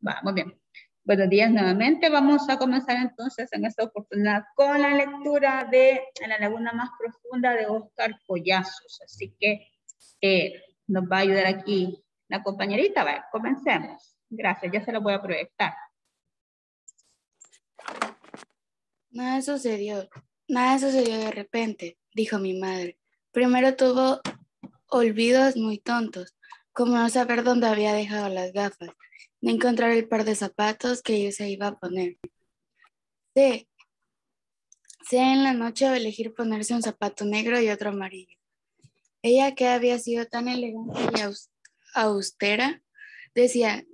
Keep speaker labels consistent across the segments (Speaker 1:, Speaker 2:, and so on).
Speaker 1: Va, muy bien. Buenos días nuevamente. Vamos a comenzar entonces en esta oportunidad con la lectura de En la laguna más profunda de Óscar Collazos. Así que nos va a ayudar aquí la compañerita. Va, comencemos. Gracias, ya se la voy a proyectar.
Speaker 2: Nada sucedió de repente, dijo mi madre. Primero tuvo olvidos muy tontos, como no saber dónde había dejado las gafas, ni encontrar el par de zapatos que ella se iba a poner. Sé en la noche elegir ponerse un zapato negro y otro amarillo. Ella, que había sido tan elegante y austera, decía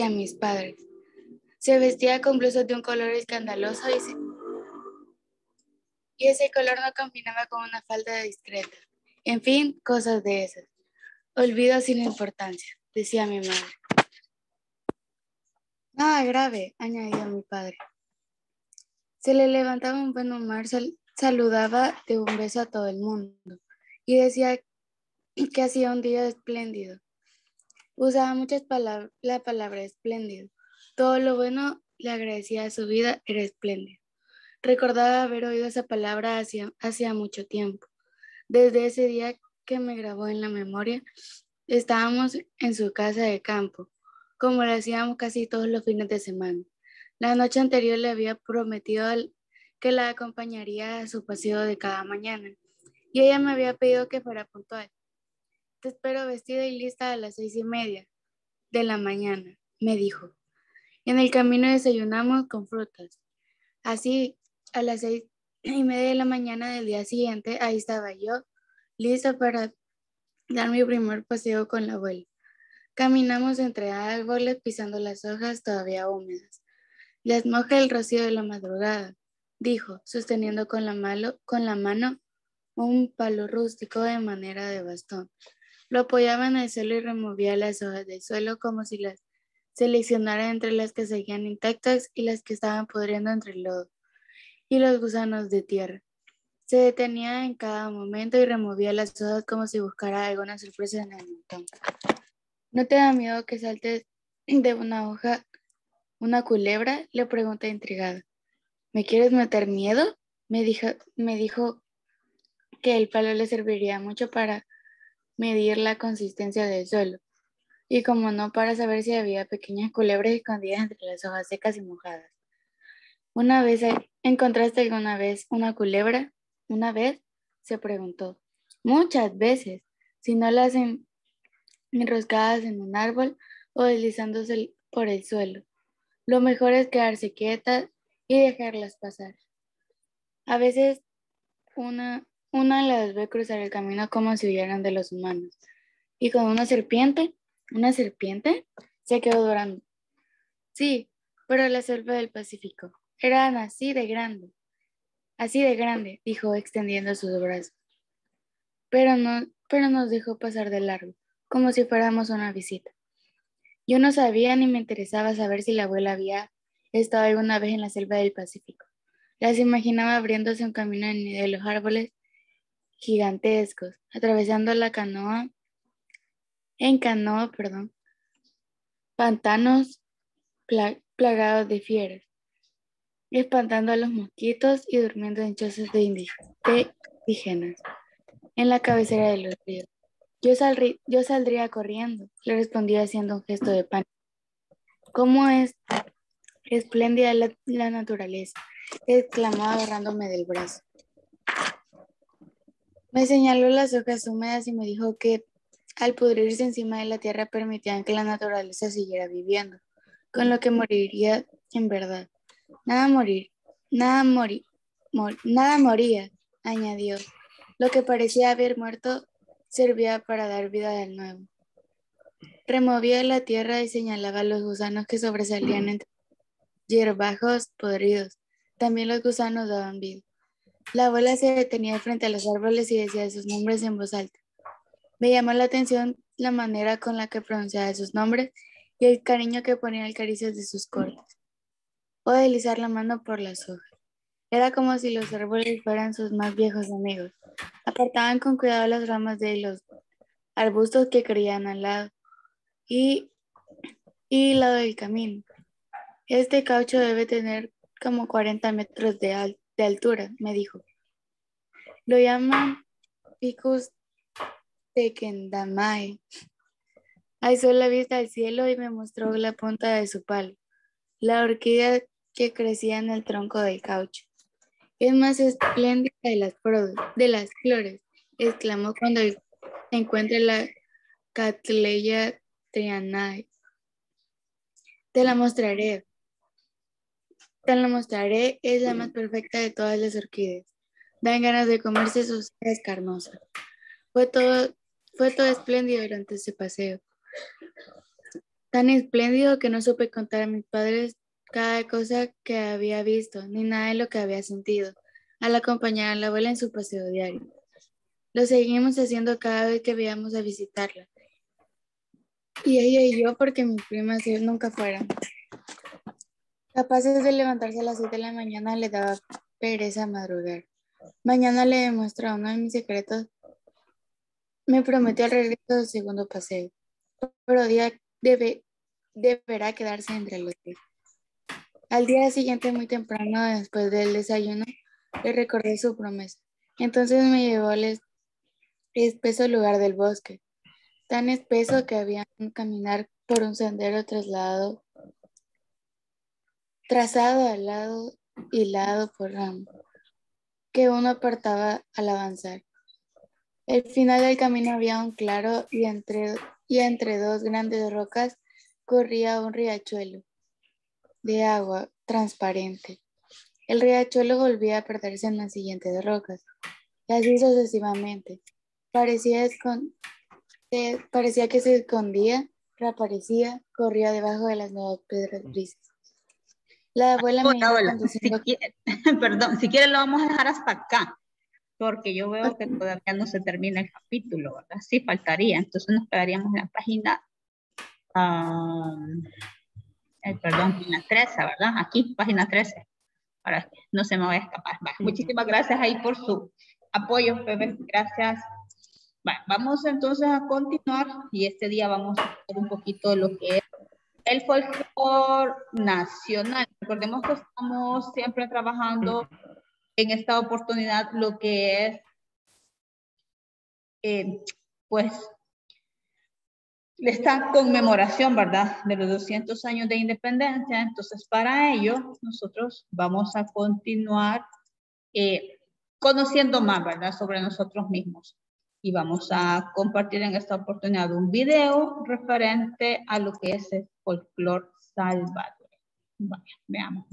Speaker 2: mis padres. Se vestía con blusas de un color escandaloso y ese color no combinaba con una falda discreta. En fin, cosas de esas. Olvido sin importancia, decía mi madre. Nada grave, añadió mi padre. Se le levantaba un buen humor, saludaba de un beso a todo el mundo y decía que hacía un día espléndido. Usaba muchas palabras, la palabra espléndido. Todo lo bueno le agradecía a su vida era espléndido. Recordaba haber oído esa palabra hacía mucho tiempo. Desde ese día que me grabó en la memoria, estábamos en su casa de campo, como lo hacíamos casi todos los fines de semana. La noche anterior le había prometido que la acompañaría a su paseo de cada mañana, y ella me había pedido que fuera puntual. Te espero vestida y lista a las 6:30 de la mañana, me dijo. En el camino desayunamos con frutas. Así, a las 6:30 de la mañana del día siguiente, ahí estaba yo, lista para dar mi primer paseo con la abuela. Caminamos entre árboles pisando las hojas todavía húmedas. Les moja el rocío de la madrugada, dijo, sosteniendo con la mano un palo rústico de manera de bastón. Lo apoyaba en el suelo y removía las hojas del suelo como si las seleccionara entre las que seguían intactas y las que estaban pudriendo entre el lodo y los gusanos de tierra. Se detenía en cada momento y removía las hojas como si buscara alguna sorpresa en el montón. ¿No te da miedo que salte de una hoja una culebra? Le pregunté intrigada. ¿Me quieres meter miedo? Me dijo que el palo le serviría mucho para medir la consistencia del suelo, y como no, para saber si había pequeñas culebras escondidas entre las hojas secas y mojadas. ¿Una vez encontraste alguna vez una culebra? ¿Una vez? Se preguntó. Muchas veces, si no las enroscadas en un árbol o deslizándose por el suelo. Lo mejor es quedarse quieta y dejarlas pasar. A veces una las ve cruzar el camino como si huyeran de los humanos. Y con una serpiente, se quedó dorando. Sí, pero la selva del Pacífico. Eran así de grande, dijo extendiendo sus brazos. Pero nos dejó pasar de largo, como si fuéramos una visita. Yo no sabía ni me interesaba saber si la abuela había estado alguna vez en la selva del Pacífico. Las imaginaba abriéndose un camino en medio de los árboles gigantescos, atravesando pantanos plagados de fieras, espantando a los mosquitos y durmiendo en chozas de indígenas en la cabecera de los ríos. Yo saldría corriendo, le respondí haciendo un gesto de pánico. ¿Cómo es espléndida la naturaleza!, exclamó agarrándome del brazo. Me señaló las hojas húmedas y me dijo que al pudrirse encima de la tierra permitían que la naturaleza siguiera viviendo, con lo que moriría en verdad. Nada moría, añadió. Lo que parecía haber muerto servía para dar vida de nuevo. Removía la tierra y señalaba los gusanos que sobresalían entre hierbajos podridos. También los gusanos daban vida. La abuela se detenía frente a los árboles y decía sus nombres en voz alta. Me llamó la atención la manera con la que pronunciaba sus nombres y el cariño que ponía al caricias de sus cortes, o deslizar la mano por las hojas. Era como si los árboles fueran sus más viejos amigos. Apartaban con cuidado las ramas de los arbustos que crecían al lado y lado del camino. Este caucho debe tener como 40 metros de altura, me dijo. Lo llaman Picus tequendamae. Alzó la vista al cielo y me mostró la punta de su palo, la orquídea que crecía en el tronco del caucho. Es más espléndida de las flores, exclamó cuando encuentre la Cattleya trianae. Te la mostraré, es la más perfecta de todas las orquídeas. Dan ganas de comerse sus hojas carnosas. Fue todo espléndido durante ese paseo. Tan espléndido que no supe contar a mis padres cada cosa que había visto, ni nada de lo que había sentido, al acompañar a la abuela en su paseo diario. Lo seguimos haciendo cada vez que veíamos a visitarla. Y ella y yo, porque mis primas nunca fueron capaces de levantarse a las 7 de la mañana, le daba pereza madrugar. Mañana le demuestro uno de mis secretos. Me prometió al regreso del segundo paseo, pero deberá quedarse entre los dos. Al día siguiente, muy temprano, después del desayuno, le recordé su promesa. Entonces me llevó al espeso lugar del bosque, tan espeso que había que caminar por un sendero trazado al lado y lado por ramos, que uno apartaba al avanzar. Al final del camino había un claro y entre dos grandes rocas corría un riachuelo de agua transparente. El riachuelo volvía a perderse en las siguientes rocas, y así sucesivamente. Parecía que se escondía, reaparecía, corría debajo de las nuevas piedras grises. La abuela me iba conduciendo.
Speaker 1: Perdón, si quiere lo vamos a dejar hasta acá, porque yo veo que todavía no se termina el capítulo, ¿verdad? Sí, faltaría, entonces nos quedaríamos en la página, página 13, ¿verdad? Aquí, página 13, para que no se me vaya a escapar. Va. Muchísimas gracias ahí por su apoyo, Pepe, gracias. Va, vamos entonces a continuar, y este día vamos a ver un poquito de lo que es el folclore nacional. Recordemos que estamos siempre trabajando en esta oportunidad lo que es, pues, esta conmemoración, ¿verdad?, de los 200 años de independencia. Entonces, para ello, nosotros vamos a continuar conociendo más, ¿verdad?, sobre nosotros mismos. Y vamos a compartir en esta oportunidad un video referente a lo que es el folclore salvadoreño. Vaya, veamos.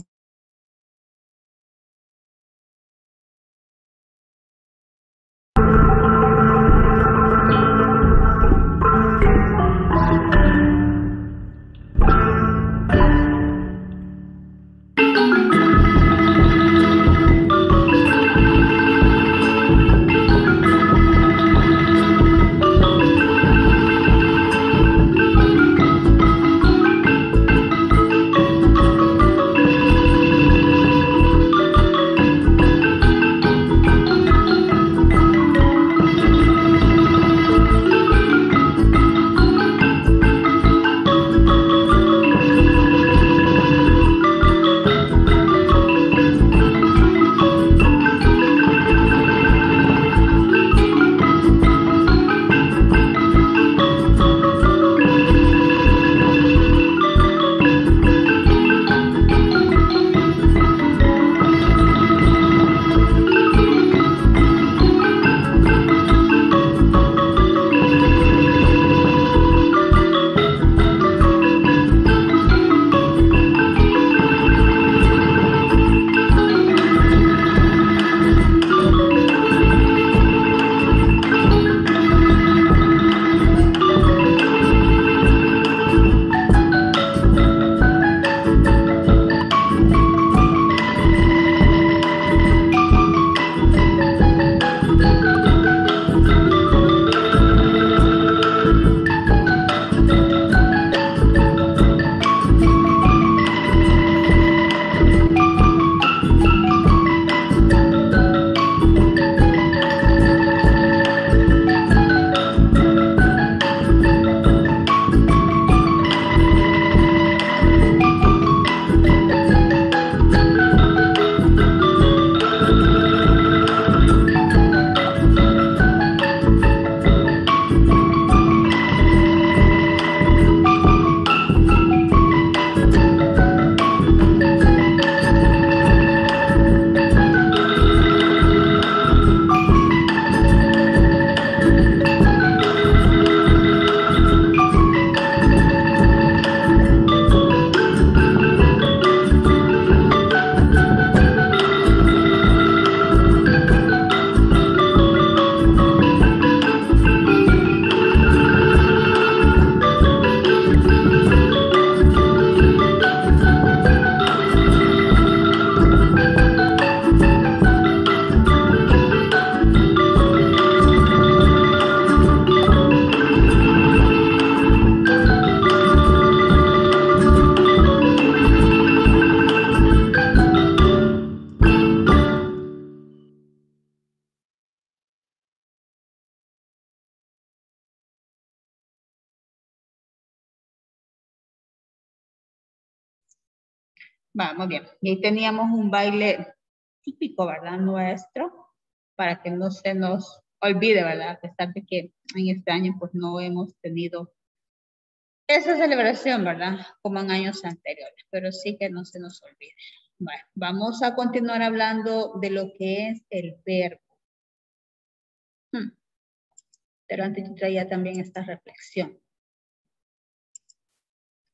Speaker 1: Vamos bien. Y ahí teníamos un baile típico, ¿verdad? Nuestro, para que no se nos olvide, ¿verdad? A pesar de que en este año pues no hemos tenido esa celebración, ¿verdad? Como en años anteriores, pero sí que no se nos olvide. Bueno, vamos a continuar hablando de lo que es el verbo. Pero antes yo traía también esta reflexión.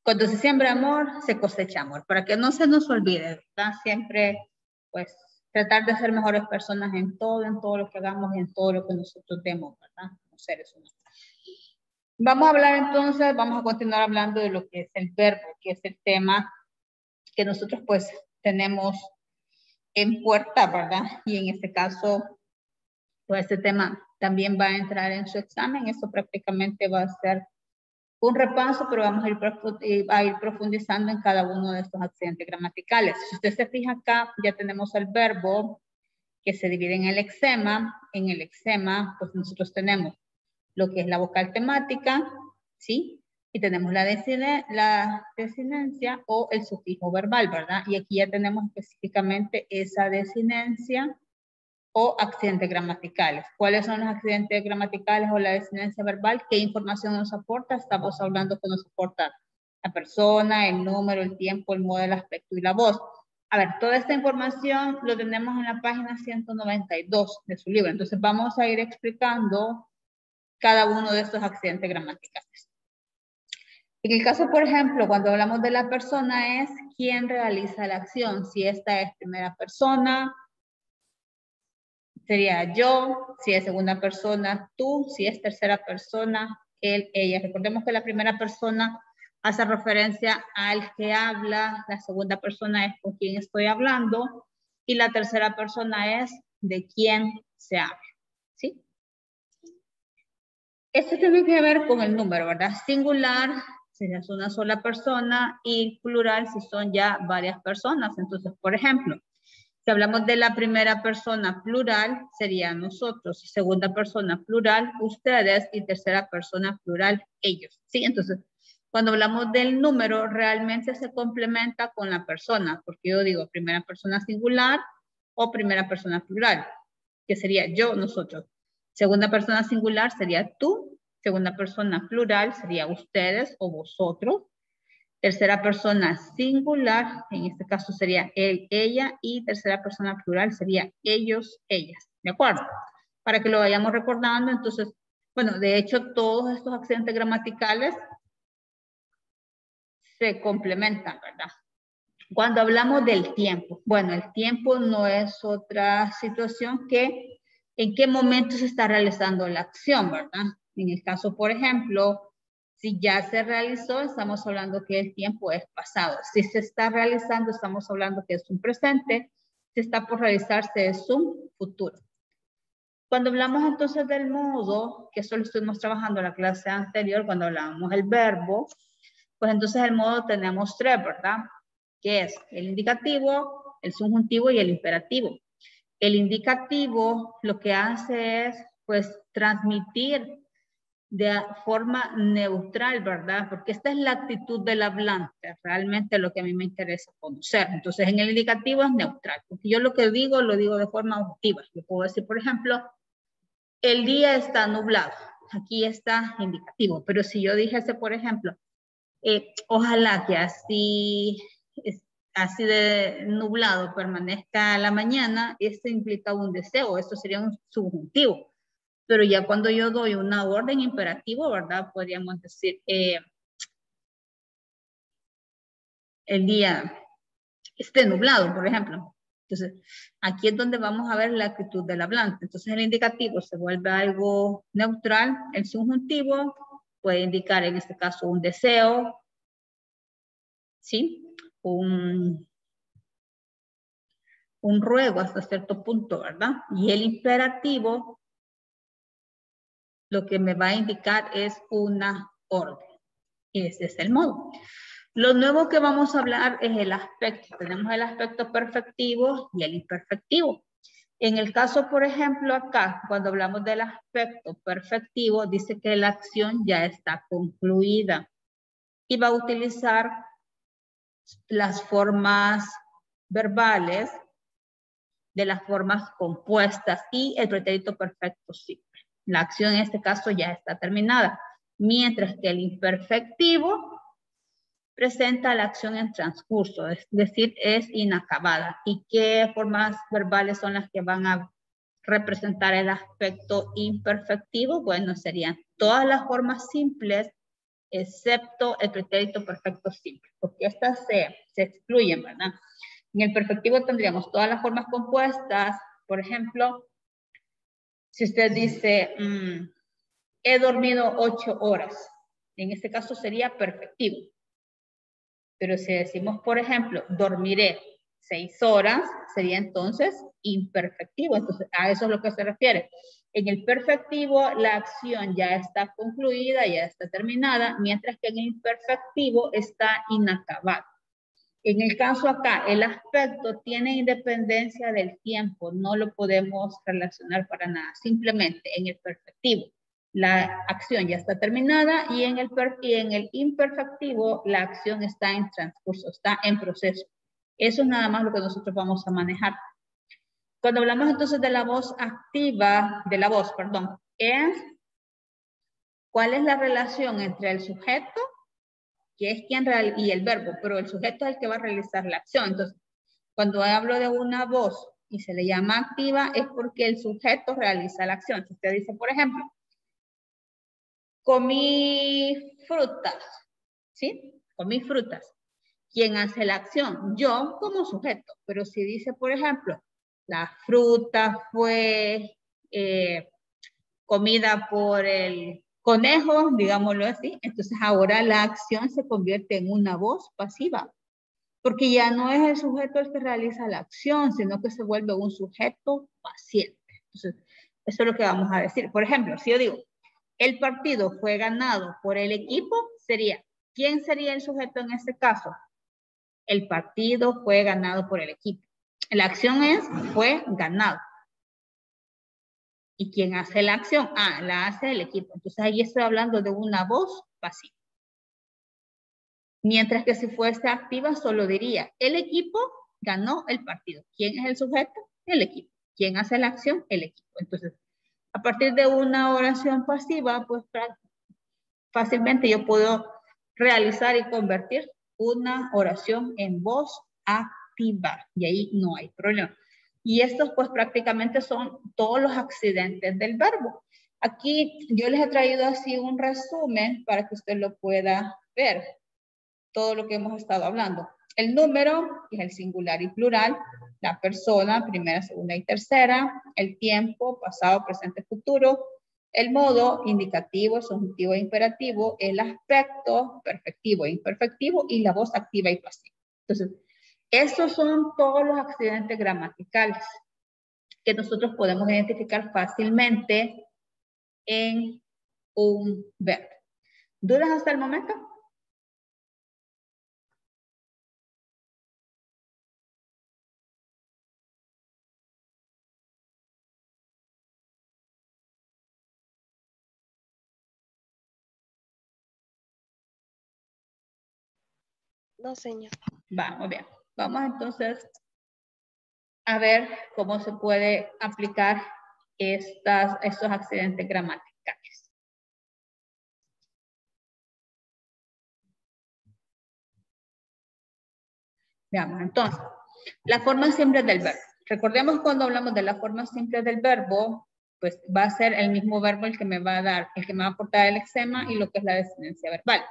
Speaker 1: Cuando se siembra amor, se cosecha amor. Para que no se nos olvide, ¿verdad? Siempre, pues, tratar de ser mejores personas en todo lo que hagamos y en todo lo que nosotros demos, ¿verdad? Como seres humanos. Vamos a hablar entonces, vamos a continuar hablando de lo que es el verbo, que es el tema que nosotros, pues, tenemos en puerta, ¿verdad? Y en este caso, pues, este tema también va a entrar en su examen. Eso prácticamente va a ser un repaso, pero vamos a ir profundizando en cada uno de estos accidentes gramaticales. Si usted se fija acá, ya tenemos el verbo que se divide en el lexema. En el lexema, pues nosotros tenemos lo que es la vocal temática, ¿sí? Y tenemos la desinencia o el sufijo verbal, ¿verdad? Y aquí ya tenemos específicamente esa desinencia o accidentes gramaticales. ¿Cuáles son los accidentes gramaticales o la desinencia verbal? ¿Qué información nos aporta? Estamos hablando que nos aporta la persona, el número, el tiempo, el modo, el aspecto y la voz. A ver, toda esta información lo tenemos en la página 192 de su libro. Entonces vamos a ir explicando cada uno de estos accidentes gramaticales. En el caso, por ejemplo, cuando hablamos de la persona es quien realiza la acción. Si esta es primera persona, sería yo. Si es segunda persona, tú. Si es tercera persona, él, ella. Recordemos que la primera persona hace referencia al que habla, la segunda persona es con quien estoy hablando y la tercera persona es de quién se habla, ¿sí? Esto tiene que ver con el número, ¿verdad? Singular, si es una sola persona, y plural si son ya varias personas. Entonces, por ejemplo, si hablamos de la primera persona plural, sería nosotros, segunda persona plural, ustedes, y tercera persona plural, ellos. ¿Sí? Entonces, cuando hablamos del número, realmente se complementa con la persona, porque yo digo primera persona singular o primera persona plural, que sería yo, nosotros. Segunda persona singular sería tú, segunda persona plural sería ustedes o vosotros. Tercera persona singular, en este caso sería él, ella, y tercera persona plural sería ellos, ellas. ¿De acuerdo? Para que lo vayamos recordando, entonces, bueno, de hecho, todos estos accidentes gramaticales se complementan, ¿verdad? Cuando hablamos del tiempo, bueno, el tiempo no es otra situación que en qué momento se está realizando la acción, ¿verdad? En el caso, por ejemplo, si ya se realizó, estamos hablando que el tiempo es pasado. Si se está realizando, estamos hablando que es un presente. Si está por realizarse, es un futuro. Cuando hablamos entonces del modo, que eso lo estuvimos trabajando en la clase anterior, cuando hablábamos del verbo, pues entonces el modo tenemos tres, ¿verdad? Que es el indicativo, el subjuntivo y el imperativo. El indicativo lo que hace es, pues, transmitir de forma neutral, ¿verdad? Porque esta es la actitud del hablante, realmente lo que a mí me interesa conocer. Entonces, en el indicativo es neutral, porque yo lo que digo, lo digo de forma objetiva. Yo puedo decir, por ejemplo, el día está nublado. Aquí está indicativo, pero si yo dijese, por ejemplo, ojalá que así de nublado permanezca la mañana, esto implica un deseo, esto sería un subjuntivo. Pero ya cuando yo doy una orden imperativo, ¿verdad? Podríamos decir, el día esté nublado, por ejemplo. Entonces, aquí es donde vamos a ver la actitud del hablante. Entonces, el indicativo se vuelve algo neutral. El subjuntivo puede indicar, en este caso, un deseo, ¿sí? Un ruego hasta cierto punto, ¿verdad? Y el imperativo lo que me va a indicar es una orden. Ese es el modo. Lo nuevo que vamos a hablar es el aspecto. Tenemos el aspecto perfectivo y el imperfectivo. En el caso, por ejemplo, acá, cuando hablamos del aspecto perfectivo, dice que la acción ya está concluida y va a utilizar las formas verbales de las formas compuestas y el pretérito perfecto simple. La acción en este caso ya está terminada, mientras que el imperfectivo presenta la acción en transcurso, es decir, es inacabada. ¿Y qué formas verbales son las que van a representar el aspecto imperfectivo? Bueno, serían todas las formas simples, excepto el pretérito perfecto simple, porque estas se excluyen, ¿verdad? En el perfectivo tendríamos todas las formas compuestas. Por ejemplo, si usted dice, he dormido 8 horas, en este caso sería perfectivo. Pero si decimos, por ejemplo, dormiré 6 horas, sería entonces imperfectivo. Entonces, a eso es lo que se refiere. En el perfectivo, la acción ya está concluida, ya está terminada, mientras que en el imperfectivo está inacabado. En el caso acá, el aspecto tiene independencia del tiempo, no lo podemos relacionar para nada. Simplemente en el perfectivo, la acción ya está terminada y en el imperfectivo, la acción está en transcurso, está en proceso. Eso es nada más lo que nosotros vamos a manejar. Cuando hablamos entonces de la voz activa, es ¿cuál es la relación entre el sujeto, que es quien y el verbo, pero el sujeto es el que va a realizar la acción? Entonces, cuando hablo de una voz y se le llama activa, es porque el sujeto realiza la acción. Si usted dice, por ejemplo, comí frutas, ¿sí? Comí frutas. ¿Quién hace la acción? Yo como sujeto. Pero si dice, por ejemplo, la fruta fue comida por el conejo, digámoslo así, entonces ahora la acción se convierte en una voz pasiva, porque ya no es el sujeto el que realiza la acción, sino que se vuelve un sujeto paciente. Entonces, eso es lo que vamos a decir. Por ejemplo, si yo digo, el partido fue ganado por el equipo, sería, ¿quién sería el sujeto en este caso? El partido fue ganado por el equipo. La acción es, fue ganado. ¿Y quién hace la acción? Ah, la hace el equipo. Entonces ahí estoy hablando de una voz pasiva. Mientras que si fuese activa, solo diría, el equipo ganó el partido. ¿Quién es el sujeto? El equipo. ¿Quién hace la acción? El equipo. Entonces, a partir de una oración pasiva, pues fácilmente yo puedo realizar y convertir una oración en voz activa. Y ahí no hay problema. Y estos pues prácticamente son todos los accidentes del verbo. Aquí yo les he traído así un resumen para que usted lo pueda ver. Todo lo que hemos estado hablando. El número, que es el singular y plural, la persona, primera, segunda y tercera, el tiempo, pasado, presente, futuro, el modo, indicativo, subjuntivo e imperativo, el aspecto, perfectivo e imperfectivo, y la voz activa y pasiva. Entonces, estos son todos los accidentes gramaticales que nosotros podemos identificar fácilmente en un verbo. ¿Dudas hasta el momento?
Speaker 3: No, señor.
Speaker 1: Vamos bien. Vamos entonces a ver cómo se puede aplicar estos accidentes gramaticales. Veamos entonces, la forma simple del verbo. Recordemos cuando hablamos de la forma simple del verbo, pues va a ser el mismo verbo el que me va a dar, el que me va a aportar el lexema y lo que es la desinencia verbal.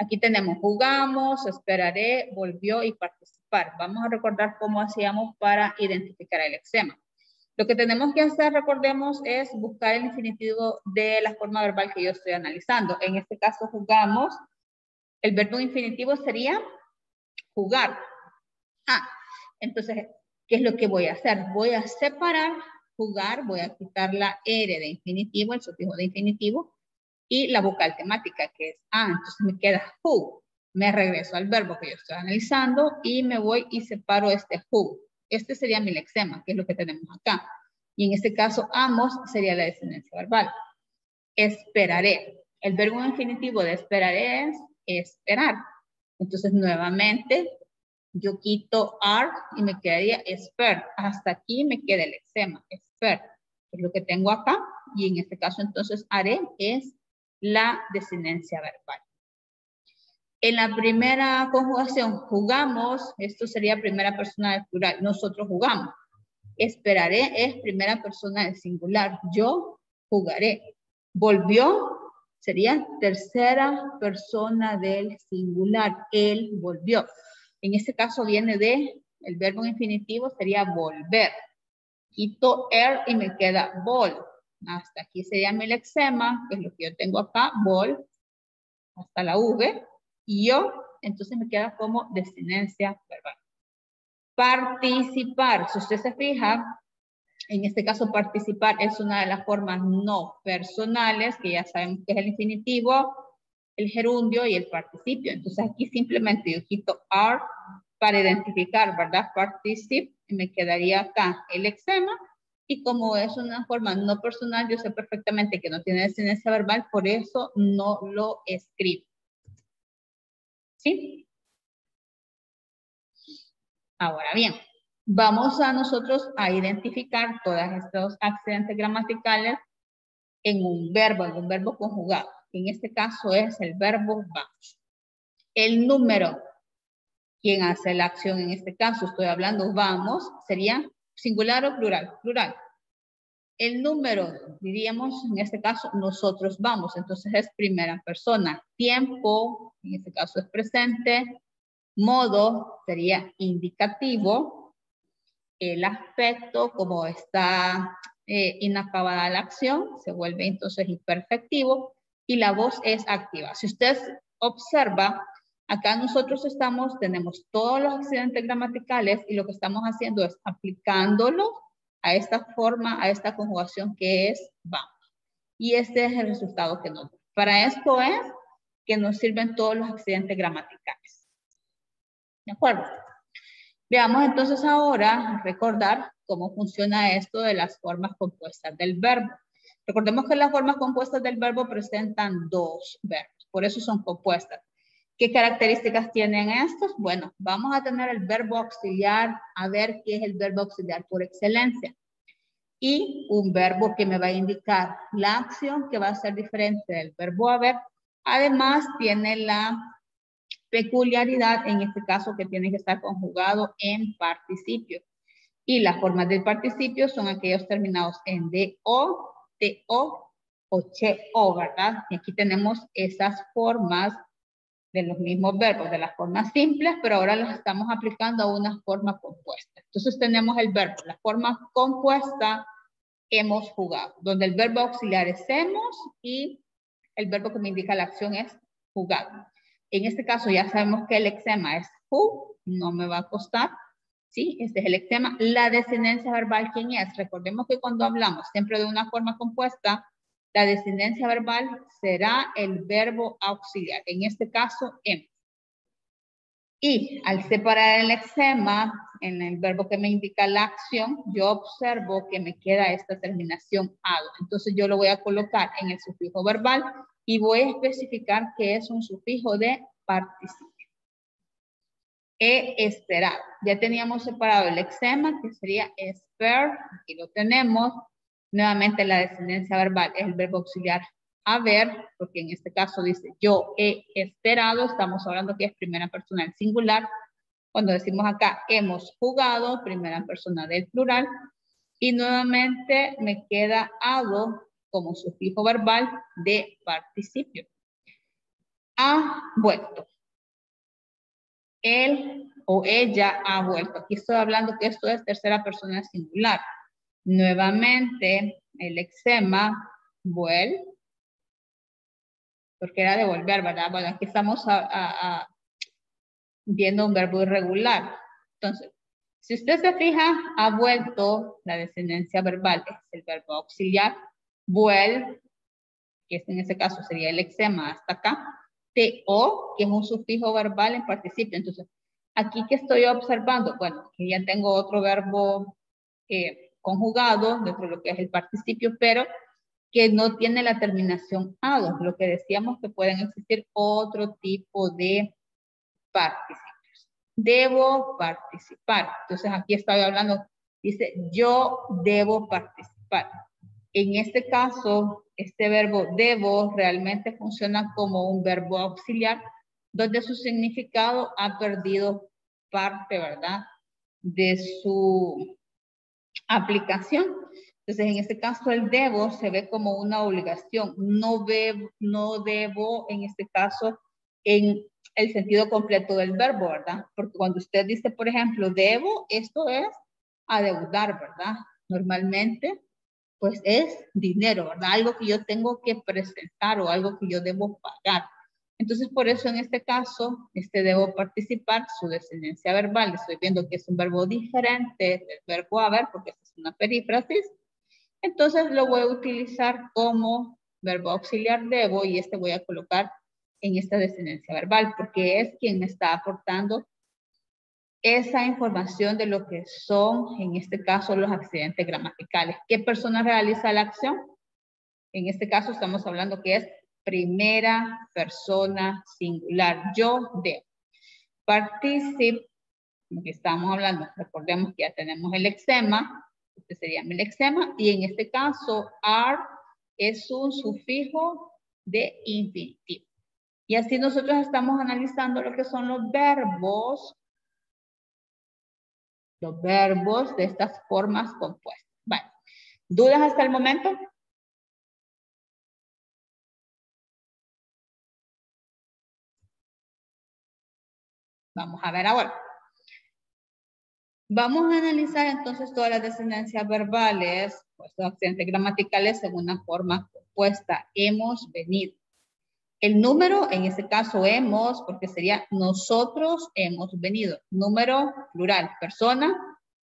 Speaker 1: Aquí tenemos jugamos, esperaré, volvió y participar. Vamos a recordar cómo hacíamos para identificar el lexema. Lo que tenemos que hacer, recordemos, es buscar el infinitivo de la forma verbal que yo estoy analizando. En este caso, jugamos. El verbo infinitivo sería jugar. Entonces, ¿qué es lo que voy a hacer? Voy a separar jugar, voy a quitar la R de infinitivo, el sufijo de infinitivo, y la vocal temática, que es entonces me queda who. Me regreso al verbo que yo estoy analizando y me voy y separo este who. Este sería mi lexema, que es lo que tenemos acá. Y en este caso, amos sería la desinencia verbal. Esperaré. El verbo infinitivo de esperaré es esperar. Entonces, nuevamente, Yo quito are y me quedaría spare. Hasta aquí me queda el lexema, spare. Es lo que tengo acá. Y en este caso, entonces, haré es la desinencia verbal. En la primera conjugación, jugamos. Esto sería primera persona del plural. Nosotros jugamos. Esperaré es primera persona del singular. Yo jugaré. Volvió sería tercera persona del singular. Él volvió. En este caso viene de el verbo infinitivo, sería volver. Quito er y me queda vol. Hasta aquí sería mi lexema, que es lo que yo tengo acá, vol, hasta la V. Y yo, entonces me queda como desinencia verbal. Participar. Si usted se fija, en este caso participar es una de las formas no personales, que ya sabemos que es el infinitivo, el gerundio y el participio. Entonces aquí simplemente yo quito are para identificar, ¿verdad? Particip, y me quedaría acá el lexema. Y como es una forma no personal, yo sé perfectamente que no tiene desinencia verbal, por eso no lo escribo. ¿Sí? Ahora bien, vamos a nosotros a identificar todos estos accidentes gramaticales en un verbo conjugado. En este caso es el verbo vamos. El número, quien hace la acción en este caso, estoy hablando vamos, sería singular o plural, plural. El número, diríamos en este caso, nosotros vamos, entonces es primera persona. Tiempo, en este caso es presente. Modo sería indicativo. El aspecto, como está inacabada la acción, se vuelve entonces imperfectivo. Y la voz es activa. Si usted observa, acá nosotros tenemos todos los accidentes gramaticales y lo que estamos haciendo es aplicándolo a esta forma, a esta conjugación que es vamos. Y este es el resultado que nos da. Para esto es que nos sirven todos los accidentes gramaticales. ¿De acuerdo? Veamos entonces ahora, recordar cómo funciona esto de las formas compuestas del verbo. Recordemos que las formas compuestas del verbo presentan dos verbos, por eso son compuestas. ¿Qué características tienen estos? Bueno, vamos a tener el verbo auxiliar, a ver qué es el verbo auxiliar por excelencia. Y un verbo que me va a indicar la acción que va a ser diferente del verbo haber. Además, tiene la peculiaridad, en este caso, que tiene que estar conjugado en participio. Y las formas del participio son aquellos terminados en DO, TO o CHO, ¿verdad? Y aquí tenemos esas formas de los mismos verbos, de las formas simples, pero ahora las estamos aplicando a una forma compuesta. Entonces tenemos el verbo, la forma compuesta, hemos jugado, donde el verbo auxiliar es hemos y el verbo que me indica la acción es jugado. En este caso ya sabemos que el lexema es who, no me va a costar, ¿sí? Este es el lexema. La desinencia verbal, ¿quién es? Recordemos que cuando hablamos siempre de una forma compuesta, la desinencia verbal será el verbo auxiliar, en este caso hemos. Y al separar el lexema en el verbo que me indica la acción, yo observo que me queda esta terminación ado. Entonces yo lo voy a colocar en el sufijo verbal y voy a especificar que es un sufijo de participio. He esperado. Ya teníamos separado el lexema, que sería spare. Aquí lo tenemos. Nuevamente la descendencia verbal es el verbo auxiliar haber, porque en este caso dice yo he esperado. Estamos hablando que es primera persona del singular. Cuando decimos acá hemos jugado, primera persona del plural. Y nuevamente me queda ado como sufijo verbal de participio. Ha vuelto. Él o ella ha vuelto. Aquí estoy hablando que esto es tercera persona singular. Nuevamente, el lexema vuelve, porque era de volver, ¿verdad? Bueno, aquí estamos viendo un verbo irregular. Entonces, si usted se fija, ha vuelto, la descendencia verbal es el verbo auxiliar, vuelve, que en este caso sería el lexema hasta acá. TO, que es un sufijo verbal en participio. Entonces, aquí que estoy observando, bueno, que ya tengo otro verbo conjugado dentro de lo que es el participio, pero que no tiene la terminación ado. Lo que decíamos que pueden existir otro tipo de participios. debo participar. Entonces aquí estoy hablando, dice yo debo participar. En este caso, este verbo debo realmente funciona como un verbo auxiliar donde su significado ha perdido parte, ¿verdad?, de su aplicación. Entonces, en este caso, el debo se ve como una obligación. No debo, en este caso, en el sentido completo del verbo, ¿verdad? Porque cuando usted dice, por ejemplo, debo, esto es adeudar, ¿verdad? Normalmente, pues es dinero, ¿verdad? Algo que yo tengo que presentar o algo que yo debo pagar. Entonces, por eso en este caso, debo participar, su descendencia verbal. Estoy viendo que es un verbo diferente del verbo haber, porque esta es una perífrasis. Entonces, lo voy a utilizar como verbo auxiliar debo y voy a colocar en esta descendencia verbal, porque es quien me está aportando esa información de lo que son, en este caso, los accidentes gramaticales. ¿Qué persona realiza la acción? En este caso estamos hablando que es primera persona singular. Yo debo. Participe, como que estamos hablando, recordemos que ya tenemos el lexema, este sería mi lexema, y en este caso, are es un sufijo de infinitivo. Y así nosotros estamos analizando lo que son los verbos de estas formas compuestas. Vale. ¿Dudas hasta el momento? Vamos a ver ahora. Vamos a analizar entonces todas las descendencias verbales, pues los accidentes gramaticales en una forma compuesta. Hemos venido. El número, en este caso hemos, porque sería nosotros hemos venido. Número plural. Persona,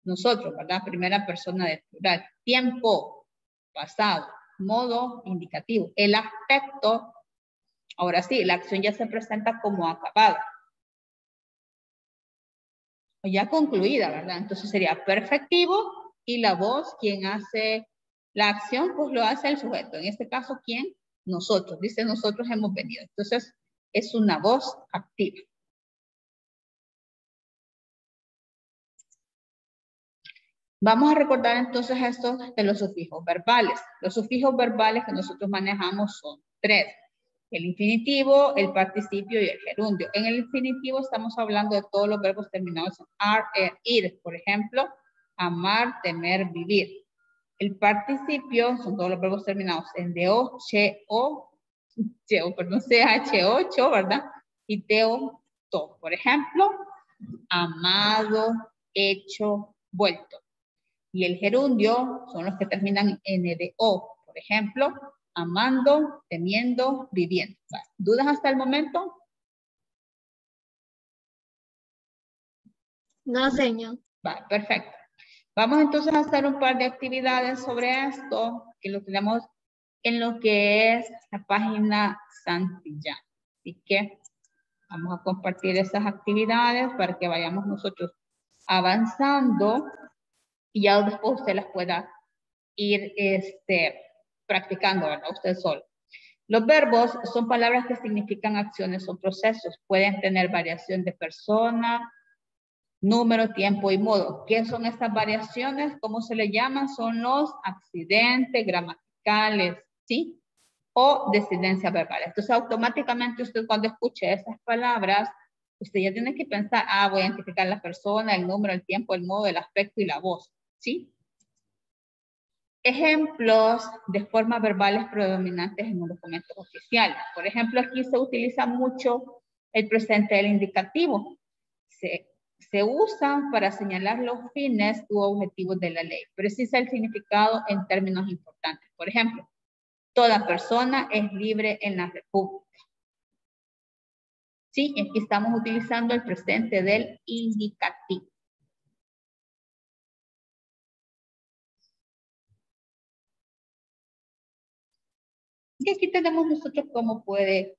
Speaker 1: nosotros, ¿verdad? Primera persona de plural. Tiempo, pasado. Modo, indicativo. El aspecto, ahora sí, la acción ya se presenta como acabada. O ya concluida, ¿verdad? Entonces sería perfectivo y la voz, quien hace la acción, pues lo hace el sujeto. En este caso, ¿quién? Nosotros. Dice nosotros hemos venido. Entonces, es una voz activa. Vamos a recordar entonces esto de los sufijos verbales. Los sufijos verbales que nosotros manejamos son 3. El infinitivo, el participio y el gerundio. En el infinitivo estamos hablando de todos los verbos terminados en ar, ir. Por ejemplo, amar, temer, vivir. El participio son todos los verbos terminados en do, che, o, perdón, ch, o, cho, ¿verdad? Y teo, to. Por ejemplo, amado, hecho, vuelto. Y el gerundio son los que terminan en NDO. Por ejemplo, amando, temiendo, viviendo. ¿Dudas hasta el momento?
Speaker 3: No, señor.
Speaker 1: Vale, perfecto. Vamos entonces a hacer un par de actividades sobre esto, que lo tenemos en lo que es la página Santillán. Así que vamos a compartir esas actividades para que vayamos nosotros avanzando y ya después usted las pueda ir practicando, ¿verdad? Usted solo. Los verbos son palabras que significan acciones o procesos. Pueden tener variación de persona, número, tiempo y modo. ¿Qué son estas variaciones? ¿Cómo se le llaman? Son los accidentes gramaticales, ¿sí? O descendencia verbal. Entonces, automáticamente usted cuando escuche esas palabras, usted ya tiene que pensar, voy a identificar la persona, el número, el tiempo, el modo, el aspecto y la voz, ¿sí? Ejemplos de formas verbales predominantes en un documento oficial. Por ejemplo, aquí se utiliza mucho el presente del indicativo. Se usa para señalar los fines u objetivos de la ley. Precisa el significado en términos importantes. Por ejemplo, toda persona es libre en la República. Sí, aquí estamos utilizando el presente del indicativo. Y aquí tenemos nosotros cómo puede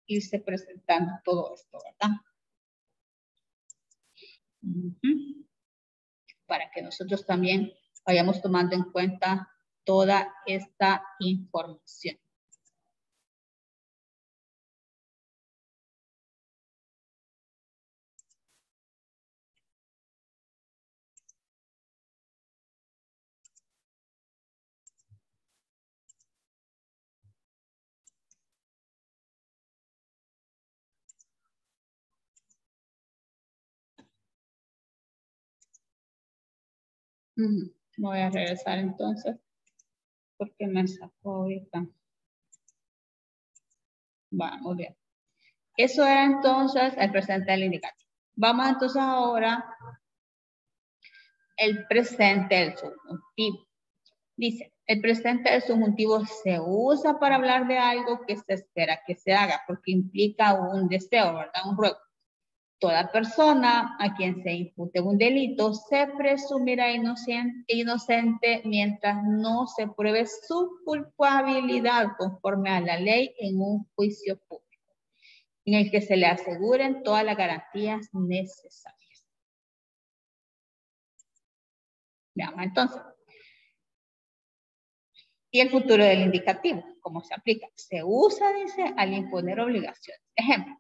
Speaker 1: irse presentando todo esto, ¿verdad? Para que nosotros también vayamos tomando en cuenta toda esta información. Voy a regresar entonces porque me sacó ahorita. Vamos bien. Eso era entonces el presente del indicativo. Vamos entonces ahora el presente del subjuntivo. Dice, el presente del subjuntivo se usa para hablar de algo que se espera que se haga, porque implica un deseo, ¿verdad? Un ruego. Toda persona a quien se impute un delito se presumirá inocente mientras no se pruebe su culpabilidad conforme a la ley en un juicio público, en el que se le aseguren todas las garantías necesarias. Veamos entonces. Y el futuro del indicativo, ¿cómo se aplica? Se usa, dice, al imponer obligaciones. Ejemplo,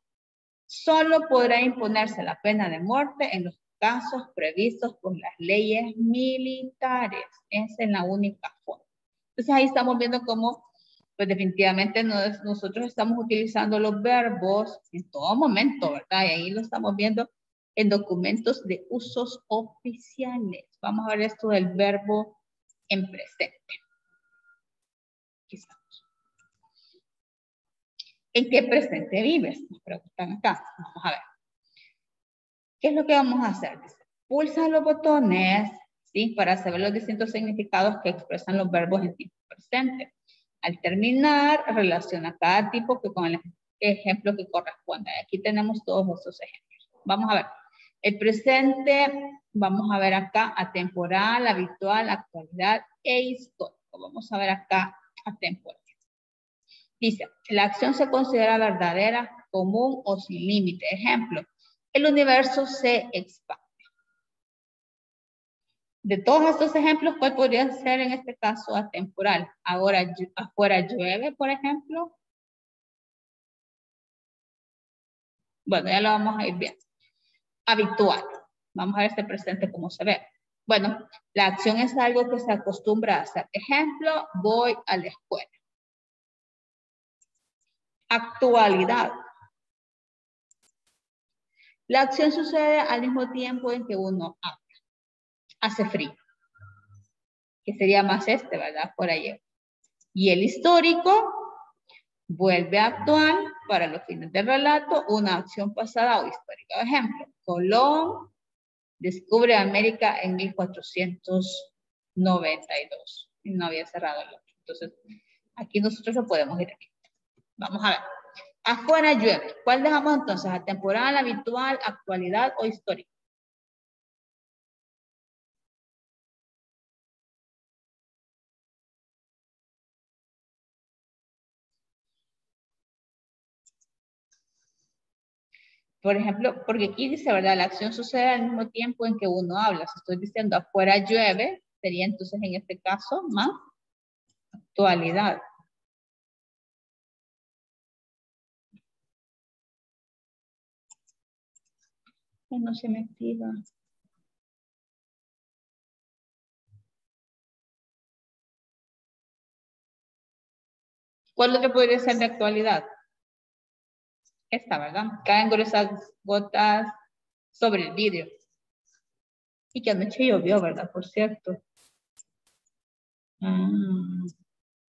Speaker 1: solo podrá imponerse la pena de muerte en los casos previstos por las leyes militares. Esa es la única forma. Entonces ahí estamos viendo cómo, pues definitivamente nosotros estamos utilizando los verbos en todo momento, ¿verdad? Y ahí lo estamos viendo en documentos de usos oficiales. Vamos a ver esto del verbo en presente. Aquí estamos. ¿En qué presente vives? Nos preguntan acá. Vamos a ver. ¿Qué es lo que vamos a hacer? Pulsa los botones, ¿sí? Para saber los distintos significados que expresan los verbos en tiempo presente. Al terminar, relaciona cada tipo con el ejemplo que corresponde. Aquí tenemos todos estos ejemplos. Vamos a ver. El presente, vamos a ver acá atemporal, habitual, actualidad e histórico. Vamos a ver acá atemporal. Dice, la acción se considera verdadera, común o sin límite. Ejemplo, el universo se expande. De todos estos ejemplos, ¿cuál podría ser en este caso atemporal? Ahora, afuera llueve, por ejemplo. Bueno, ya lo vamos a ir viendo. Habitual. Vamos a ver este presente cómo se ve. Bueno, la acción es algo que se acostumbra a hacer. Ejemplo, voy a la escuela. Actualidad. La acción sucede al mismo tiempo en que uno habla. Hace frío. Que sería más ¿verdad? Por ayer. Y el histórico vuelve a actuar para los fines del relato una acción pasada o histórica. Ejemplo, Colón descubre América en 1492. Y no había cerrado el otro. Entonces, aquí nosotros lo podemos ir aquí. Vamos a ver. Afuera llueve. ¿Cuál dejamos entonces? ¿Atemporal, habitual, actualidad o histórico? Por ejemplo, porque aquí dice, ¿verdad? La acción sucede al mismo tiempo en que uno habla. Si estoy diciendo afuera llueve, sería entonces en este caso más actualidad. No se me activa. ¿Cuál otro podría ser de actualidad? Esta, ¿verdad? Caen gruesas gotas sobre el vidrio. Y que anoche llovió, ¿verdad? Por cierto.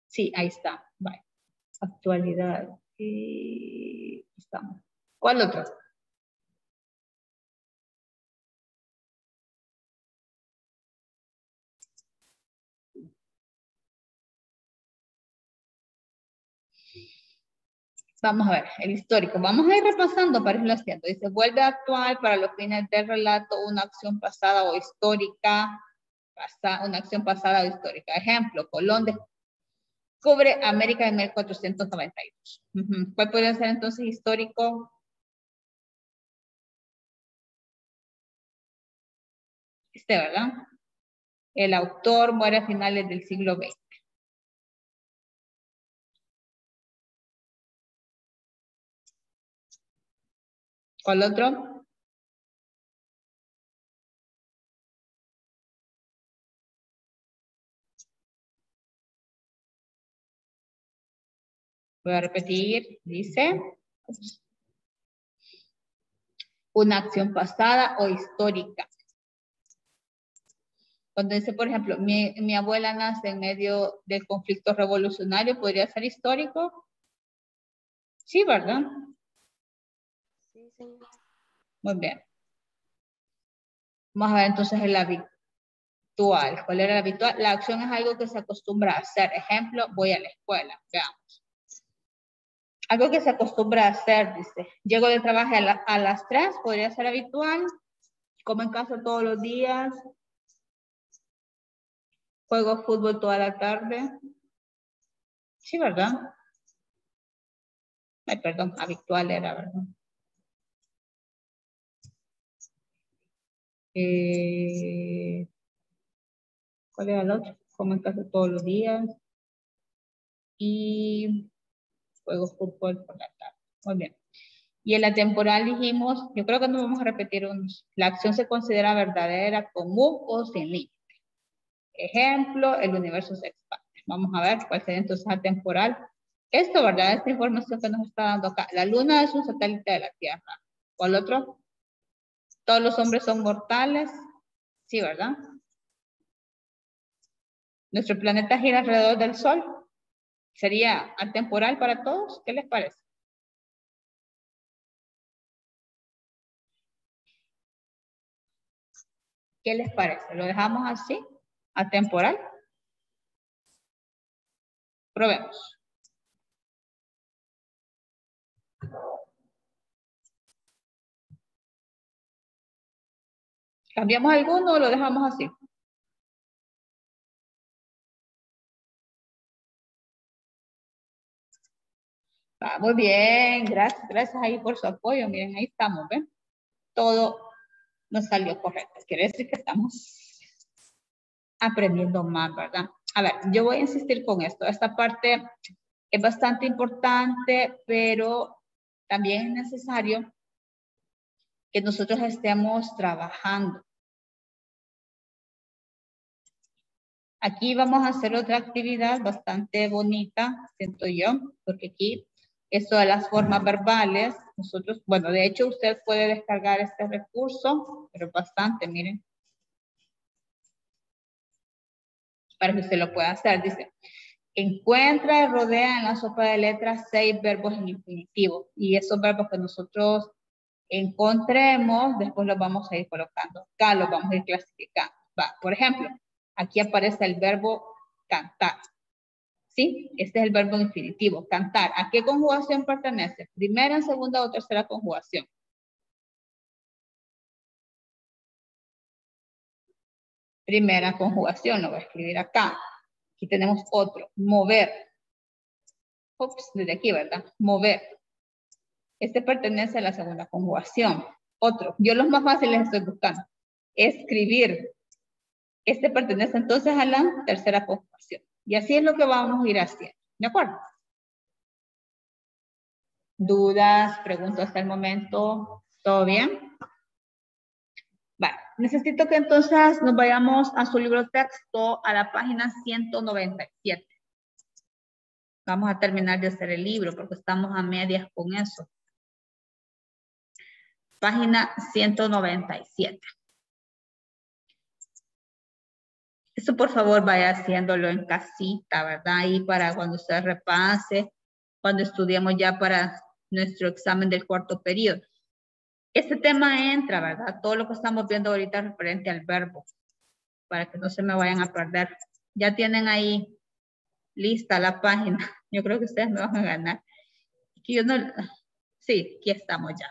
Speaker 1: Sí, ahí está. Vale. Actualidad. Y estamos. ¿Cuál otro? Vamos a ver, el histórico. Vamos a ir repasando para irlo haciendo. Dice, vuelve a actuar para los fines del relato una acción pasada o histórica. Una acción pasada o histórica. Ejemplo, Colón descubre América en 1492. ¿Cuál podría ser entonces histórico? ¿Verdad? El autor muere a finales del siglo XX. ¿Cuál otro? Voy a repetir. Dice, una acción pasada o histórica. Cuando dice, por ejemplo, mi abuela nace en medio del conflicto revolucionario, ¿podría ser histórico? Sí, ¿verdad?
Speaker 3: Sí, señor.
Speaker 1: Muy bien. Vamos a ver entonces el habitual. ¿Cuál era el habitual? La acción es algo que se acostumbra a hacer. Ejemplo, voy a la escuela. Veamos. Algo que se acostumbra a hacer, dice. Llego de trabajo a las 3, podría ser habitual. Como en casa todos los días. Juego fútbol toda la tarde. Sí, ¿verdad? Ay, perdón, habitual era, ¿verdad? ¿Cuál era el otro? Como en casa todos los días. Y juego fútbol por la tarde. Muy bien. Y en la temporal dijimos, yo creo que no vamos a repetir unos. La acción se considera verdadera, común o sin límite. Ejemplo, el universo se expande. Vamos a ver cuál sería entonces la temporal. Esto, ¿verdad? Esta información que nos está dando acá. La luna es un satélite de la Tierra. ¿Cuál otro? Todos los hombres son mortales. Sí, ¿verdad? Nuestro planeta gira alrededor del Sol. ¿Sería atemporal para todos? ¿Qué les parece? ¿Qué les parece? ¿Lo dejamos así? ¿Atemporal? Probemos. ¿Cambiamos alguno o lo dejamos así? Ah, muy bien, gracias ahí por su apoyo. Miren, ahí estamos, ¿ven? Todo nos salió correcto. Quiere decir que estamos aprendiendo más, ¿verdad? A ver, yo voy a insistir con esto. Esta parte es bastante importante, pero también es necesario que nosotros estemos trabajando. Aquí vamos a hacer otra actividad bastante bonita, siento yo, porque aquí esto de las formas verbales, nosotros, bueno, de hecho usted puede descargar este recurso, pero bastante, miren, para que usted lo pueda hacer. Dice, encuentra y rodea en la sopa de letras 6 verbos en infinitivo. Y esos verbos que nosotros encontremos, después los vamos a ir colocando acá, los vamos a ir clasificando. Va, por ejemplo, aquí aparece el verbo cantar. ¿Sí? Este es el verbo infinitivo, cantar. ¿A qué conjugación pertenece? ¿Primera, segunda o tercera conjugación? Primera conjugación, lo voy a escribir acá. Aquí tenemos otro, mover. Ups, desde aquí, ¿verdad? Mover. Este pertenece a la segunda conjugación. Otro, yo los más fáciles estoy buscando. Escribir. Este pertenece entonces a la tercera conjugación. Y así es lo que vamos a ir haciendo. ¿De acuerdo? ¿Dudas? ¿Preguntas hasta el momento? ¿Todo bien? Vale. Necesito que entonces nos vayamos a su libro texto a la página 197. Vamos a terminar de hacer el libro porque estamos a medias con eso. Página 197. Eso por favor vaya haciéndolo en casita, ¿verdad? Ahí para cuando usted repase, cuando estudiemos ya para nuestro examen del cuarto periodo. Este tema entra, ¿verdad? Todo lo que estamos viendo ahorita referente al verbo, para que no se me vayan a perder. Ya tienen ahí lista la página. Yo creo que ustedes me van a ganar. Yo no, sí, aquí estamos ya,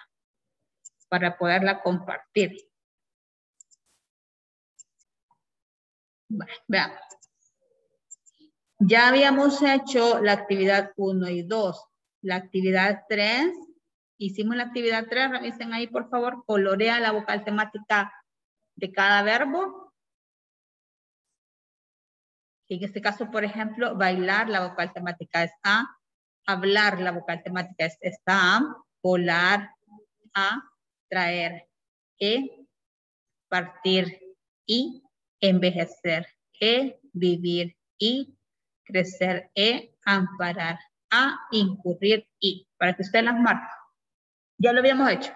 Speaker 1: para poderla compartir. Bueno, veamos. Ya habíamos hecho la actividad 1 y 2. La actividad 3, hicimos la actividad 3, revisen ahí por favor, colorea la vocal temática de cada verbo. En este caso, por ejemplo, bailar, la vocal temática es A. Hablar, la vocal temática es esta A. Volar, A. Traer, E. Partir, I. Envejecer, E. Vivir, I. Crecer, E. Amparar, A. Incurrir, I. Para que usted las marque. Ya lo habíamos hecho.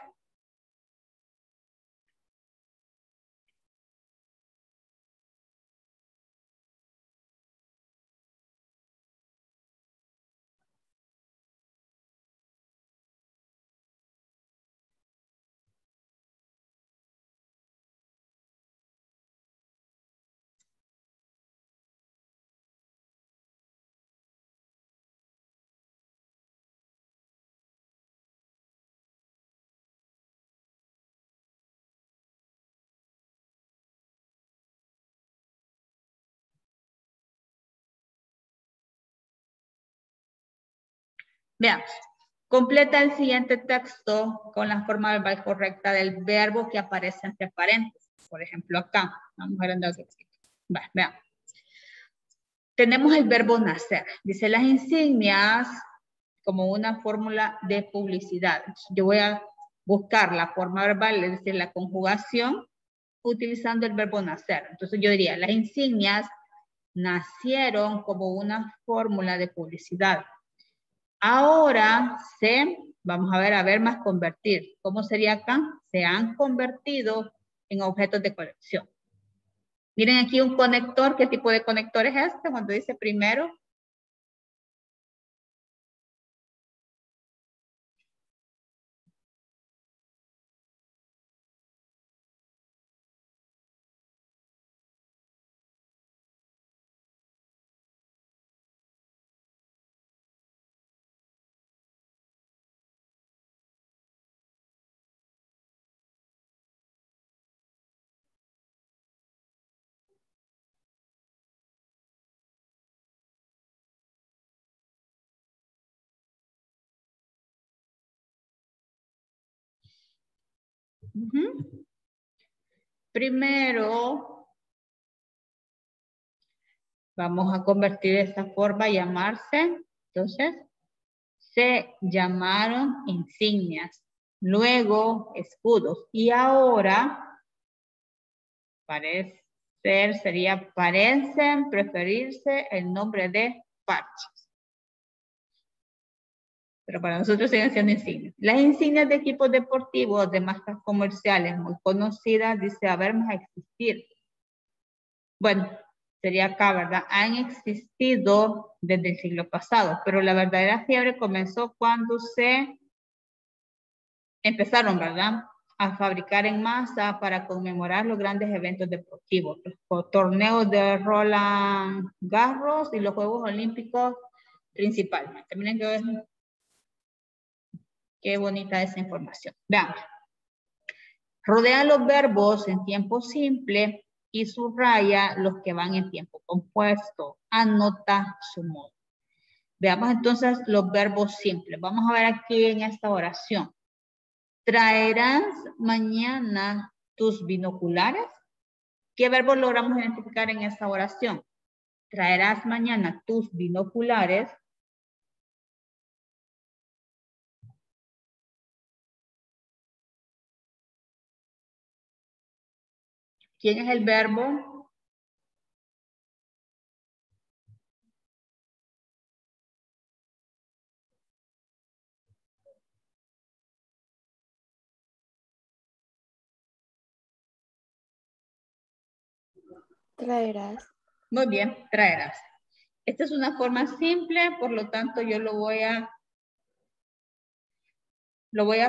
Speaker 1: Veamos. Completa el siguiente texto con la forma verbal correcta del verbo que aparece entre paréntesis. Por ejemplo, acá. Vamos a ver en dos explicaciones. Veamos. Tenemos el verbo nacer. Dice las insignias como una fórmula de publicidad. Yo voy a buscar la forma verbal, es decir, la conjugación, utilizando el verbo nacer. Entonces yo diría, las insignias nacieron como una fórmula de publicidad. Ahora vamos a ver más convertir. ¿Cómo sería acá? Se han convertido en objetos de colección. Miren aquí un conector. ¿Qué tipo de conector es este? Cuando dice primero. Primero, vamos a convertir esta forma a llamarse. Entonces, se llamaron insignias. Luego, escudos. Y ahora, sería parecen preferirse el nombre de parches. Pero para nosotros siguen siendo insignias. Las insignias de equipos deportivos, de marcas comerciales muy conocidas, dice haber más existir. Bueno, sería acá, ¿verdad? Han existido desde el siglo pasado, pero la verdadera fiebre comenzó cuando se empezaron, ¿verdad?, a fabricar en masa para conmemorar los grandes eventos deportivos, los torneos de Roland Garros y los Juegos Olímpicos principalmente. Miren qué bonita esa información. Veamos. Rodea los verbos en tiempo simple y subraya los que van en tiempo compuesto. Anota su modo. Veamos entonces los verbos simples. Vamos a ver aquí en esta oración. ¿Traerás mañana tus binoculares? ¿Qué verbo logramos identificar en esta oración? ¿Traerás mañana tus binoculares? ¿Quién es el verbo?
Speaker 2: Traerás.
Speaker 1: Muy bien, traerás. Esta es una forma simple, por lo tanto yo lo voy a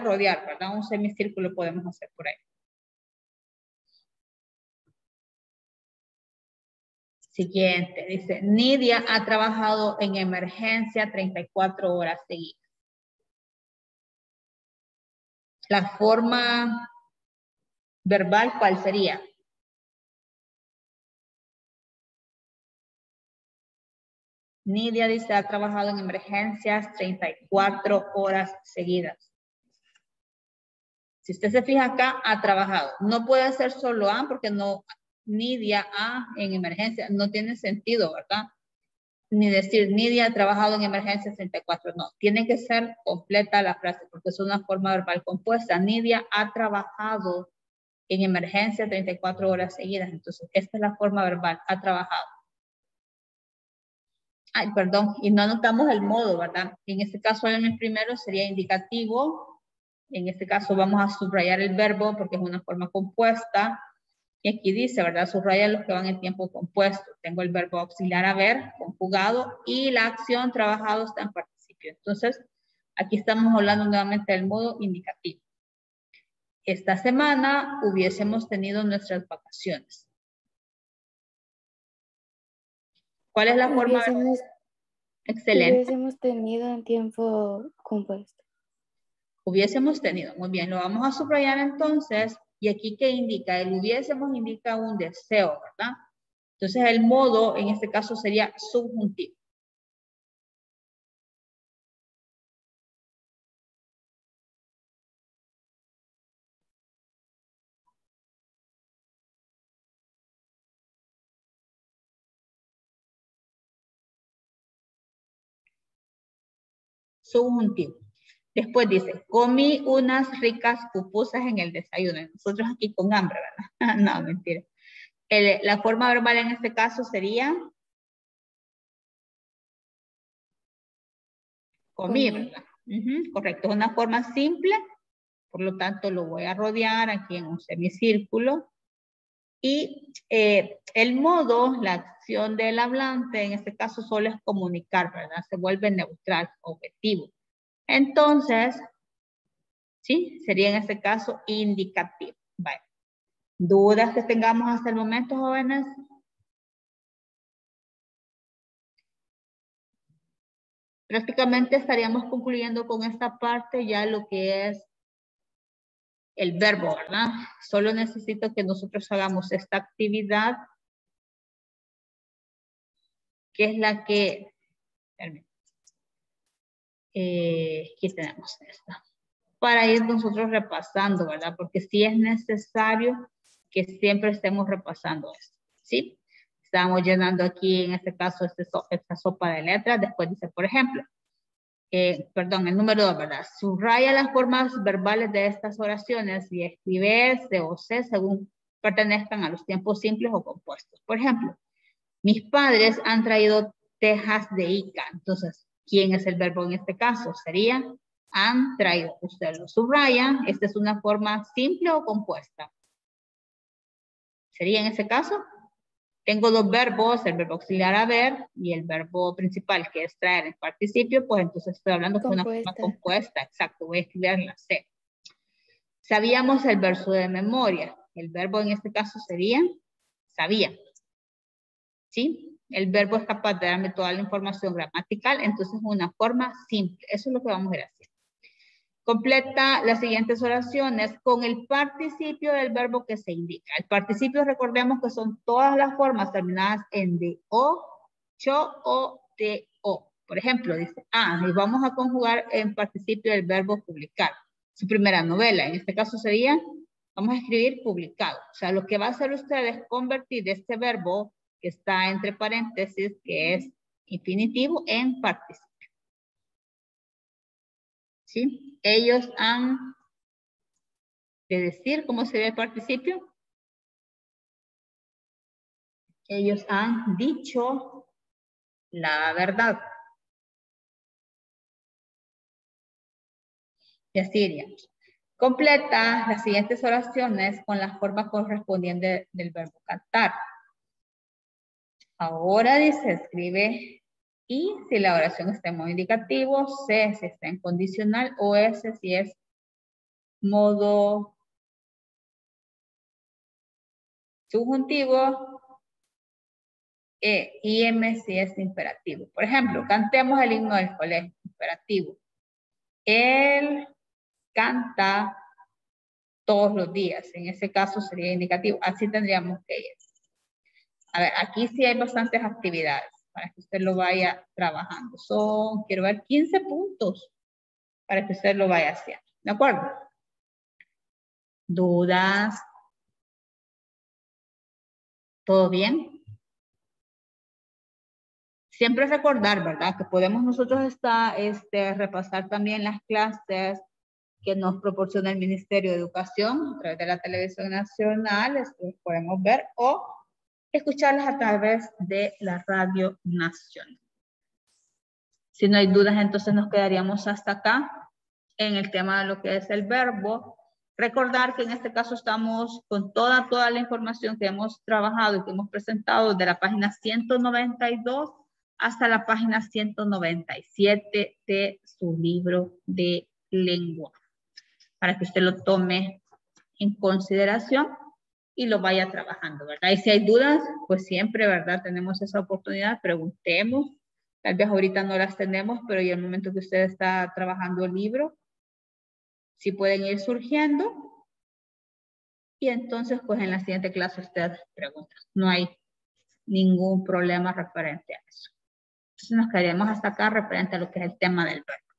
Speaker 1: rodear, ¿verdad? Un semicírculo podemos hacer por ahí. Siguiente, dice, Nidia ha trabajado en emergencia 34 horas seguidas. La forma verbal, ¿cuál sería? Nidia dice, ha trabajado en emergencias 34 horas seguidas. Si usted se fija acá, ha trabajado. No puede ser solo a, porque no, Nidia ha en emergencia, no tiene sentido, ¿verdad? Ni decir, Nidia ha trabajado en emergencias 34, no. Tiene que ser completa la frase, porque es una forma verbal compuesta. Nidia ha trabajado en emergencia 34 horas seguidas. Entonces, esta es la forma verbal, ha trabajado. Ay, perdón, y no anotamos el modo, ¿verdad? En este caso, en el primero sería indicativo. En este caso vamos a subrayar el verbo porque es una forma compuesta. Y aquí dice, ¿verdad? Subraya los que van en tiempo compuesto. Tengo el verbo auxiliar haber, conjugado, y la acción trabajado está en participio. Entonces, aquí estamos hablando nuevamente del modo indicativo. Esta semana hubiésemos tenido nuestras vacaciones. ¿Cuál es la forma? Excelente.
Speaker 2: Hubiésemos tenido en tiempo compuesto.
Speaker 1: Hubiésemos tenido. Muy bien, lo vamos a subrayar entonces. Y aquí, ¿qué indica? El hubiésemos indica un deseo, ¿verdad? Entonces, el modo, en este caso, sería subjuntivo. Subjuntivo. Después dice, comí unas ricas pupusas en el desayuno. Nosotros aquí con hambre, ¿verdad? No, mentira. La forma verbal en este caso sería comí, ¿verdad? Correcto, es una forma simple, por lo tanto lo voy a rodear aquí en un semicírculo. Y el modo, la acción del hablante, en este caso solo es comunicar, ¿verdad? Se vuelve neutral, objetivo. Entonces, ¿sí? Sería en este caso indicativo. Vale. ¿Dudas que tengamos hasta el momento, jóvenes? Prácticamente estaríamos concluyendo con esta parte ya lo que es el verbo, ¿verdad? Solo necesito que nosotros hagamos esta actividad, que es la que... aquí tenemos esta. Para ir nosotros repasando, ¿verdad? Porque sí es necesario que siempre estemos repasando esto, ¿sí? Estamos llenando aquí, en este caso, esta sopa de letras. Después dice, por ejemplo, perdón, el número 2, ¿verdad? Subraya las formas verbales de estas oraciones y escribe S o C según pertenezcan a los tiempos simples o compuestos. Por ejemplo, mis padres han traído tejas de Ica. Entonces, ¿quién es el verbo en este caso? Sería han traído. Usted lo subraya. ¿Esta es una forma simple o compuesta? Sería en ese caso. Tengo dos verbos, el verbo auxiliar haber y el verbo principal que es traer en participio, pues entonces estoy hablando de una forma compuesta. Exacto, voy a escribir en la C. Sabíamos el verso de memoria. El verbo en este caso sería sabía. ¿Sí? El verbo es capaz de darme toda la información gramatical, entonces es una forma simple. Eso es lo que vamos a ir haciendo. Completa las siguientes oraciones con el participio del verbo que se indica. El participio, recordemos que son todas las formas terminadas en de o, cho o te o. Por ejemplo, dice, y vamos a conjugar en participio del verbo publicar. Su primera novela, en este caso sería, vamos a escribir publicado. O sea, lo que va a hacer usted es convertir este verbo que está entre paréntesis, que es infinitivo, en participio. ¿Sí? Ellos han de decir cómo se ve el participio. Ellos han dicho la verdad. Y así iríamos. Completa las siguientes oraciones con la forma correspondiente del verbo cantar. Ahora dice, escribe I si la oración está en modo indicativo, C si está en condicional o S si es modo subjuntivo, y M si es imperativo. Por ejemplo, cantemos el himno del colegio, imperativo. Él canta todos los días. En ese caso sería indicativo. Así tendríamos que ir. A ver, aquí sí hay bastantes actividades para que usted lo vaya trabajando. Son, quiero ver, 15 puntos para que usted lo vaya haciendo. ¿De acuerdo? ¿Dudas? ¿Todo bien? Siempre recordar, ¿verdad? Que podemos nosotros repasar también las clases que nos proporciona el Ministerio de Educación a través de la Televisión Nacional, podemos ver, o escucharlas a través de la Radio Nacional. Si no hay dudas, entonces nos quedaríamos hasta acá en el tema de lo que es el verbo. Recordar que en este caso estamos con toda la información que hemos trabajado y que hemos presentado de la página 192 hasta la página 197 de su libro de lengua, para que usted lo tome en consideración y lo vaya trabajando, ¿verdad? Y si hay dudas, pues siempre, ¿verdad? Tenemos esa oportunidad, preguntemos. Tal vez ahorita no las tenemos, pero en el momento que usted está trabajando el libro, sí pueden ir surgiendo. Y entonces, pues en la siguiente clase usted pregunta. No hay ningún problema referente a eso. Entonces nos quedaremos hasta acá referente a lo que es el tema del verbo.